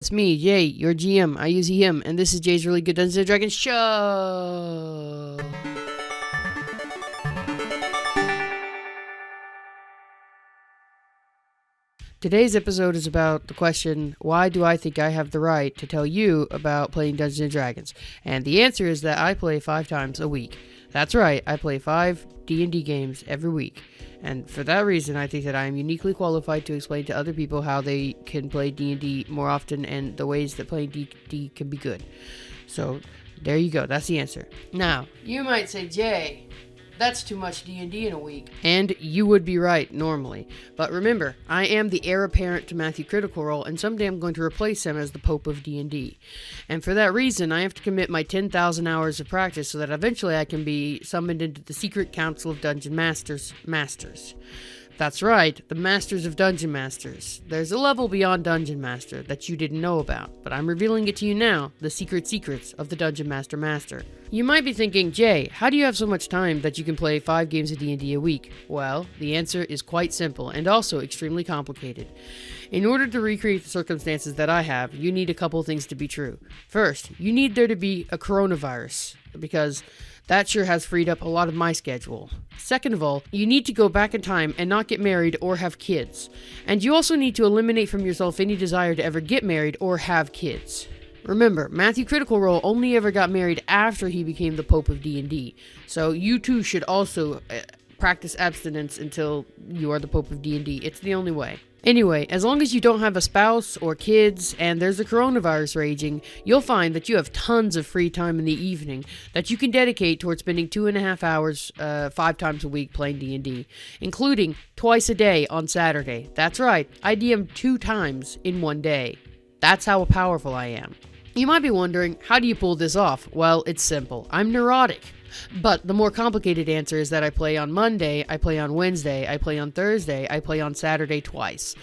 It's me, Jay, your GM. I use him, and this is Jay's Really Good Dungeons & Dragons show. Today's episode is about the question, why do I think I have the right to tell you about playing Dungeons & Dragons? And the answer is that I play 5 times a week. That's right, I play 5 D&D games every week. And for that reason, I think that I am uniquely qualified to explain to other people how they can play D&D more often and the ways that playing D&D can be good. So, there you go. That's the answer. Now, you might say, Jay, that's too much D&D in a week. And you would be right, normally. But remember, I am the heir apparent to Matthew Critical Role, and someday I'm going to replace him as the Pope of D&D. And for that reason, I have to commit my 10,000 hours of practice so that eventually I can be summoned into the Secret Council of Dungeon Masters. That's right, the Masters of Dungeon Masters. There's a level beyond Dungeon Master that you didn't know about, but I'm revealing it to you now, the secret secrets of the Dungeon Master. You might be thinking, Jay, how do you have so much time that you can play 5 games of D&D a week? Well, the answer is quite simple, and also extremely complicated. In order to recreate the circumstances that I have, you need a couple things to be true. First, you need there to be a coronavirus, because that sure has freed up a lot of my schedule. Second of all, you need to go back in time and not get married or have kids. And you also need to eliminate from yourself any desire to ever get married or have kids. Remember, Matthew Critical Role only ever got married after he became the Pope of D&D. So you too should also practice abstinence until you are the Pope of D&D. It's the only way. Anyway, as long as you don't have a spouse or kids and there's a coronavirus raging, you'll find that you have tons of free time in the evening that you can dedicate towards spending 2.5 hours 5 times a week playing D&D, including twice a day on Saturday. That's right, I DM 2 times in one day. That's how powerful I am. You might be wondering, how do you pull this off? Well, it's simple. I'm neurotic. But the more complicated answer is that I play on Monday, I play on Wednesday, I play on Thursday, I play on Saturday twice.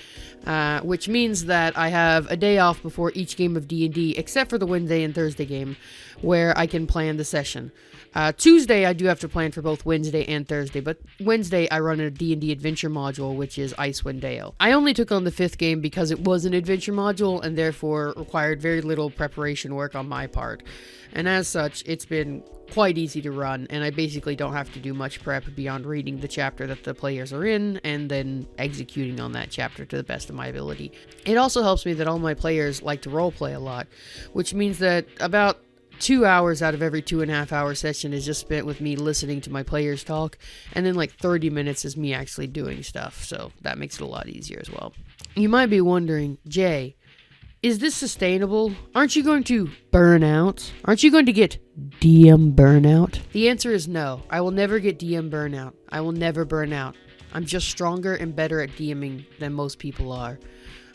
Which means that I have a day off before each game of D&D, except for the Wednesday and Thursday game, where I can plan the session. Tuesday, I do have to plan for both Wednesday and Thursday, but Wednesday, I run a D&D adventure module, which is Icewind Dale. I only took on the 5th game because it was an adventure module, and therefore required very little preparation work on my part. And as such, it's been quite easy to run, and I basically don't have to do much prep beyond reading the chapter that the players are in, and then executing on that chapter to the best of my ability. It also helps me that all my players like to roleplay a lot, which means that about 2 hours out of every 2.5 hour session is just spent with me listening to my players talk, and then like 30 minutes is me actually doing stuff, so that makes it a lot easier as well. You might be wondering, Jay, is this sustainable? Aren't you going to burn out? Aren't you going to get DM burnout? The answer is no. I will never get DM burnout. I will never burn out. I'm just stronger and better at DMing than most people are.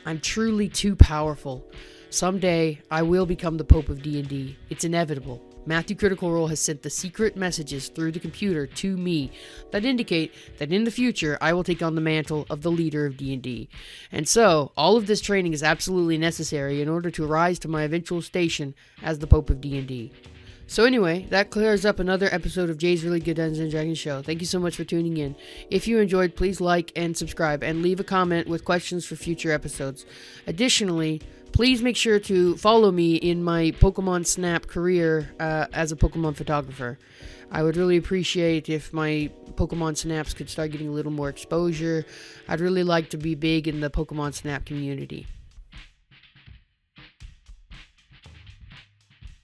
I'm truly too powerful. Someday, I will become the Pope of D&D. It's inevitable. Matthew Critical Role has sent the secret messages through the computer to me that indicate that in the future, I will take on the mantle of the leader of D&D. And so, all of this training is absolutely necessary in order to rise to my eventual station as the Pope of D&D. So anyway, that clears up another episode of Jay's Really Good Dungeons & Dragons show. Thank you so much for tuning in. If you enjoyed, please like and subscribe, and leave a comment with questions for future episodes. Additionally, please make sure to follow me in my Pokemon Snap career as a Pokemon photographer. I would really appreciate if my Pokemon Snaps could start getting a little more exposure. I'd really like to be big in the Pokemon Snap community.